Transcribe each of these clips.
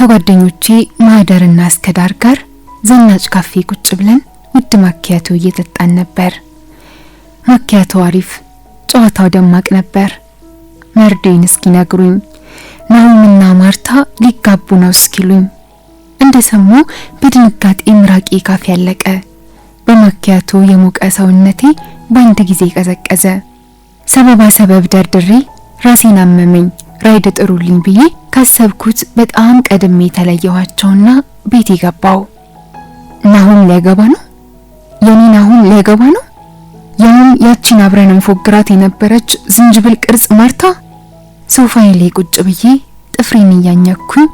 ከጓደኞቼ ማህደርና እስከዳር ጋር ዘናጭ ካፌ ቁጭ ብለን ውድ ማኪያቶ እየጠጣን ነበር። ማኪያቶ አሪፍ፣ ጨዋታው ደማቅ ነበር። መርዴን እስኪነግሩኝ ናሆምና ማርታ ሊጋቡ ነው እስኪሉኝ እንደሰሙ በድንጋጤ ምራቄ ካፌ ያለቀ። በማኪያቶ የሞቀ ሰውነቴ በአንድ ጊዜ ቀዘቀዘ። ሰበብ ደርድሬ ራሴን አመመኝ። ራይድ ጥሩልኝ ብዬ ካሰብኩት በጣም ቀድሜ ተለየኋቸውና ቤት ገባው። ናሆም ሊያገባ ነው? የኔ ናሆም ሊያገባ ነው? ያቺን አብረን እንፎግራት የነበረች ዝንጅብል ቅርጽ ማርታ። ሶፋዬ ላይ ቁጭ ብዬ ጥፍሬን እያኘኩኝ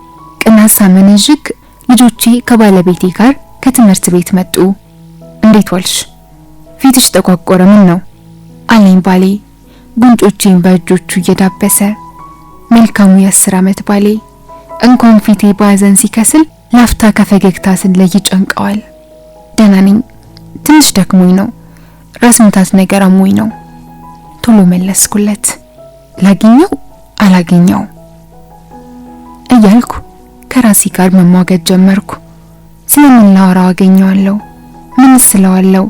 ቅናት ሳመነዥግ ልጆቼ ከባለቤቴ ጋር ከትምህርት ቤት መጡ። እንዴት ዋልሽ? ፊትሽ ተቋቆረ ምን ነው አለኝ ባሌ ጉንጮቼን በእጆቹ እየዳበሰ። መልካሙ የ10 ዓመት ባሌ እንኳን ፊቴ ባዘን ሲከስል ላፍታ ከፈገግታ ስለይ ጨንቀዋል። ደህና ነኝ፣ ትንሽ ደክሞኝ ነው፣ ራስ ምታት ነገር አሞኝ ነው ቶሎ መለስኩለት። ላገኘው አላገኘው እያልኩ ከራሴ ጋር መሟገት ጀመርኩ። ስለምን ላወራው አገኘዋለሁ? ምን ስለዋለው?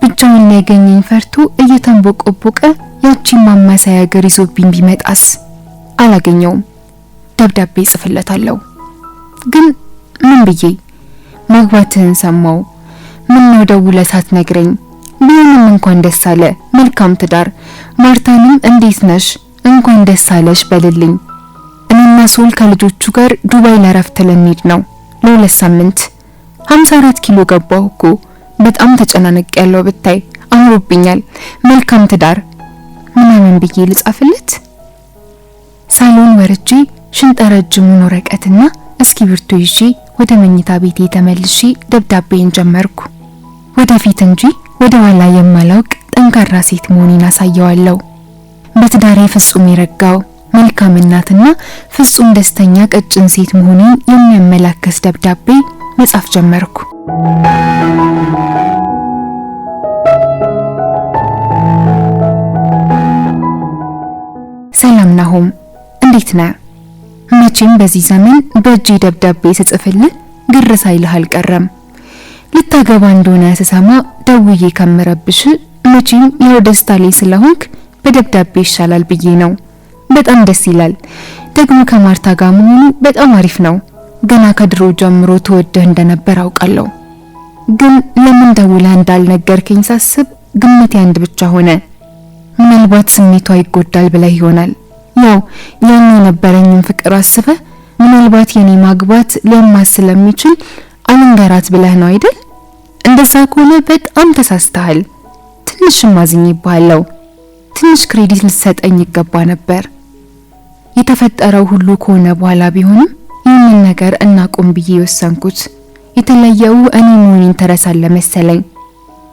ብቻውን ሊያገኘኝ ፈርቶ እየተንቦቆቦቀ ያቺን ማማሳያ ሀገር ይዞብኝ ቢመጣስ? አላገኘውም። ደብዳቤ ጽፍለታለሁ። ግን ምን ብዬ? ማግባትህን ሰማው፣ ምን ነው ደውለህ ሳትነግረኝ? ቢሆንም እንኳን ደስ አለ፣ መልካም ትዳር፣ ማርታንም እንዴት ነሽ? እንኳን ደስ አለሽ በልልኝ። እኔና ሶል ከልጆቹ ጋር ዱባይ ለረፍት ልንሄድ ነው ለ2 ሳምንት። 54 ኪሎ ገባሁ እኮ። በጣም ተጨናነቅ ያለው ብታይ፣ አምሮብኛል፣ መልካም ትዳር ምናምን ብዬ ልጻፍለት? ሳሎን ወርጄ ሽንጠረጅሙን ወረቀትና እስክሪብቶ ይዤ ወደ መኝታ ቤቴ ተመልሼ ደብዳቤን ጀመርኩ። ወደፊት እንጂ ወደ ኋላ የማላውቅ ጠንካራ ሴት መሆኔን አሳየዋለሁ። በትዳሬ ፍጹም የረጋው መልካም እናትና ፍጹም ደስተኛ ቀጭን ሴት መሆኔን የሚያመላክት ደብዳቤ መጻፍ ጀመርኩ። ሰላም ናሆም፣ እንዴት ነህ? መቼም በዚህ ዘመን በእጅ ደብዳቤ ስጽፍልህ ግር ሳይልህ አልቀረም። ልታገባ እንደሆነ ስሰማ ደውዬ ከምረብሽ መቼም ያው ደስታ ላይ ስለሆንክ በደብዳቤ ይሻላል ብዬ ነው። በጣም ደስ ይላል። ደግሞ ከማርታ ጋር መሆኑ በጣም አሪፍ ነው። ገና ከድሮ ጀምሮ ተወደህ እንደነበር አውቃለሁ። ግን ለምን ደውላ እንዳልነገርከኝ ሳስብ ግምቴ አንድ ብቻ ሆነ። ምናልባት ስሜቷ ይጎዳል ብለህ ይሆናል። ያው ያን የነበረኝን ፍቅር አስበህ ምናልባት የኔ ማግባት ሊያማስ ስለሚችል አልንገራት ብለህ ነው አይደል? እንደዛ ከሆነ በጣም ተሳስተሃል። ትንሽ ማዝኝብሃለሁ። ትንሽ ክሬዲት ልትሰጠኝ ይገባ ነበር። የተፈጠረው ሁሉ ከሆነ በኋላ ቢሆንም ይህንን ነገር እናቆም ብዬ ወሰንኩት። የተለየው እኔ መሆኔን ተረሳለህ መሰለኝ፣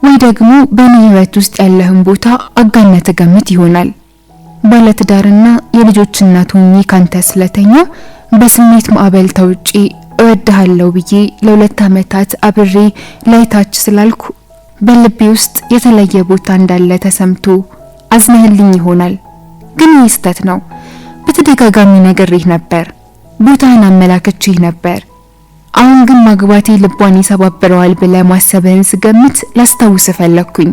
ወይ ደግሞ በእኔ ህይወት ውስጥ ያለህን ቦታ አጋነህ ትገምት ይሆናል። ባለትዳርና የልጆች እናት ሆኜ ካንተ ስለተኛው በስሜት ማዕበል ተውጪ እወድሃለሁ ብዬ ለ2 ዓመታት አብሬ ላይታች ስላልኩ በልቤ ውስጥ የተለየ ቦታ እንዳለ ተሰምቶ አዝነህልኝ ይሆናል። ግን ይህ ስህተት ነው። በተደጋጋሚ ነግሬህ ነበር፣ ቦታህን አመላክቼህ ነበር። አሁን ግን ማግባቴ ልቧን ይሰባብረዋል ብለህ ማሰብህን ስገምት ላስታውስ ፈለኩኝ።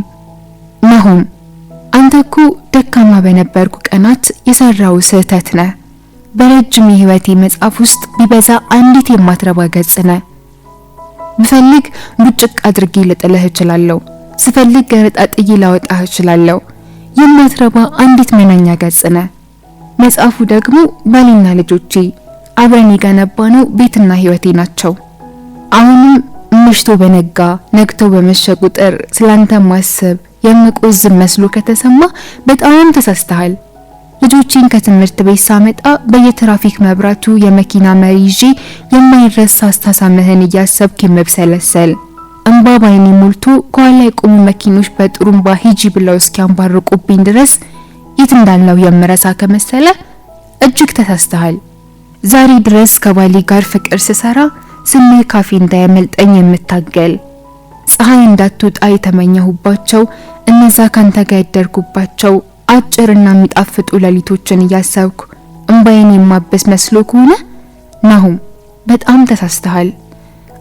ናሆም፣ አንተ እኮ ደካማ በነበርኩ ቀናት የሰራው ስህተት ነህ። በረጅም የህይወቴ መጽሐፍ ውስጥ ቢበዛ አንዲት የማትረባ ገጽ ነህ። ብፈልግ ቡጭቅ አድርጌ ልጥልህ እችላለሁ፣ ስፈልግ ገረጣጥዬ ላወጣህ እችላለሁ። የማትረባ አንዲት መናኛ ገጽ ነህ። መጽሐፉ ደግሞ ባሌና ልጆቼ አብረን የገነባነው ቤትና ህይወቴ ናቸው። አሁንም መሽቶ በነጋ ነግቶ በመሸ ቁጥር ስላንተ ማሰብ የምቆዝም መስሎ ከተሰማ በጣም ተሳስተሃል። ልጆቼን ከትምህርት ቤት ሳመጣ በየትራፊክ መብራቱ የመኪና መሪ ይዤ የማይረሳ አስተሳሰምህን እያሰብክ የምብሰለሰል እንባ ባይኔ ሞልቶ ከኋላ የቆሙ መኪኖች በጥሩምባ ሂጂ ብለው እስኪያንባርቁብኝ ድረስ የት እንዳለው የምረሳ ከመሰለ እጅግ ተሳስተሃል። ዛሬ ድረስ ከባሌ ጋር ፍቅር ስሰራ ስሜት ካፌ እንዳያመልጠኝ የምታገል ፀሐይ እንዳትወጣ የተመኘሁባቸው እነዛ ካንተ ጋር ያደርኩባቸው አጭርና የሚጣፍጡ ሌሊቶችን እያሰብኩ እንባዬን የማበስ መስሎ ከሆነ ናሆም በጣም ተሳስተሃል።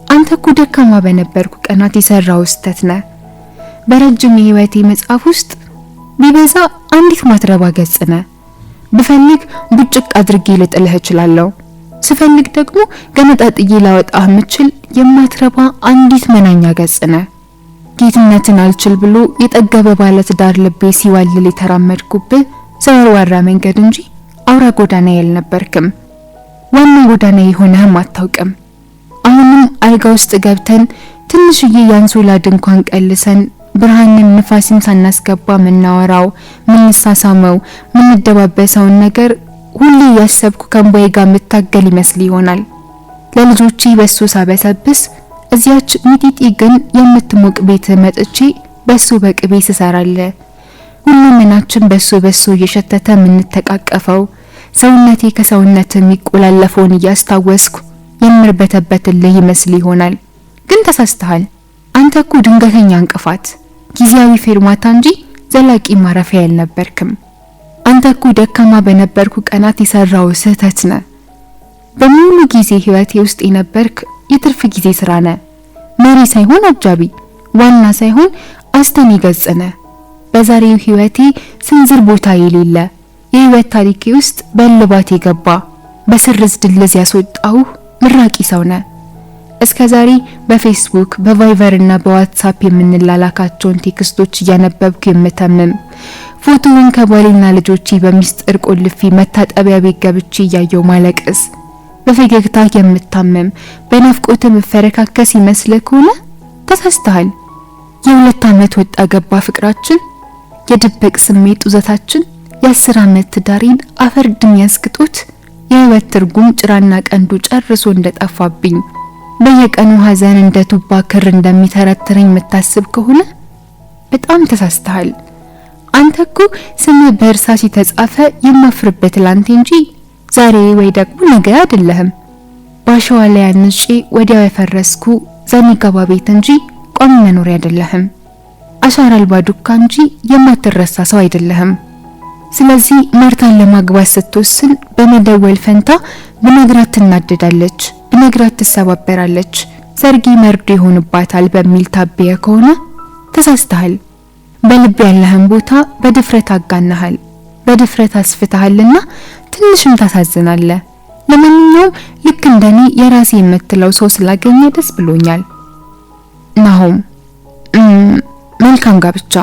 አንተ እኮ ደካማ በነበርኩ ቀናት የሰራው ስህተት ነህ። በረጅም የህይወቴ መጽሐፍ ውስጥ ቢበዛ አንዲት ማትረባ ገጽ ነህ። ብፈልግ ቡጭቅ አድርጌ ልጥልህ እችላለሁ። ስፈልግ ደግሞ ገመጣጥዬ ላወጣህ የምችል የማትረባ አንዲት መናኛ ገጽ ነህ። ጌትነትን አልችል ብሎ የጠገበ ባለትዳር ልቤ ሲዋልል የተራመድኩብህ ዘወርዋራ መንገድ እንጂ አውራ ጎዳና ያልነበርክም። ዋና ጎዳና የሆነህም አታውቅም። አሁንም አልጋ ውስጥ ገብተን ትንሽዬ ያንሶላ ድንኳን ቀልሰን ብርሃንን ንፋስን ሳናስገባ ምናወራው ምንሳሳመው ምንደባበሰውን ነገር ሁሌ ያሰብኩ ከንባይ ጋር መታገል ይመስል ይሆናል። ለልጆቼ በሶ ሳበሰብስ እዚያች ሚጢጢ ግን የምትሞቅ ቤት መጥቼ በሶ በቅቤ ስሰራለ ሁሉምናችን በሶ እየሸተተ ምንተቃቀፈው ሰውነቴ ከሰውነት የሚቆላለፈውን እያስታወስኩ የምርበተበትልህ ይመስል ይሆናል። ግን ተሳስተሃል። አንተ እኮ ድንገተኛ እንቅፋት፣ ጊዜያዊ ፌርማታ እንጂ ዘላቂ ማረፊያ ያልነበርክም። አንተ እኮ ደካማ በነበርኩ ቀናት የሰራው ስህተት ነህ። በሙሉ ጊዜ ህይወቴ ውስጥ የነበርክ የትርፍ ጊዜ ስራ ነህ። መሪ ሳይሆን አጃቢ፣ ዋና ሳይሆን አስተኔ ገጽ ነህ። በዛሬው ህይወቴ ስንዝር ቦታ የሌለ የህይወት ታሪኬ ውስጥ በልባት የገባ በስርዝ ድልዝ ያስወጣው ምራቂ ሰው ነህ። እስከዛሬ በፌስቡክ በቫይቨር እና በዋትስአፕ የምንላላካቸውን ቴክስቶች እያነበብኩ የምተምም ፎቶውን ከባሌና ልጆቼ በሚስጥር ቆልፌ መታጠቢያ ቤት ገብቼ እያየው ማለቅስ በፈገግታ የምታመም በናፍቆት መፈረካከስ ይመስልህ ከሆነ ተሳስተሃል። የ2 ዓመት ወጣ ገባ ፍቅራችን፣ የድብቅ ስሜት ውዘታችን፣ የ10 ዓመት ትዳሬን አፈር ድም ያስክቶት የህይወት ትርጉም ጭራና ቀንዱ ጨርሶ እንደጠፋብኝ በየቀኑ ሐዘን እንደ ቱባ ክር እንደሚተረትረኝ መታሰብ ከሆነ በጣም ተሳስተሃል። አንተ እኮ ስምህ በእርሳስ የተጻፈ የማፍርበት ላንተ እንጂ ዛሬ ወይ ደግሞ ነገ አይደለህም። ባሸዋ ላይ አንጬ ወዲያው የፈረስኩ ዘኒጋባ ቤት እንጂ ቋሚ መኖሪያ አይደለህም። አሻራ አልባ ዱካ እንጂ የማትረሳ ሰው አይደለህም። ስለዚህ ማርታን ለማግባት ስትወስን በመደወል ፈንታ ብነግራት ትናደዳለች፣ ብነግራት ትሰባበራለች፣ ሰርጊ መርዶ ይሆንባታል በሚል ታበየ ከሆነ ተሳስተሃል። በልብ ያለህን ቦታ በድፍረት አጋናሃል፣ በድፍረት አስፍተሃልና ትንሽም ታሳዝናለህ። ለማንኛውም ልክ እንደኔ የራሴ የምትለው ሰው ስላገኘ ደስ ብሎኛል። ናሆም መልካም ጋብቻ።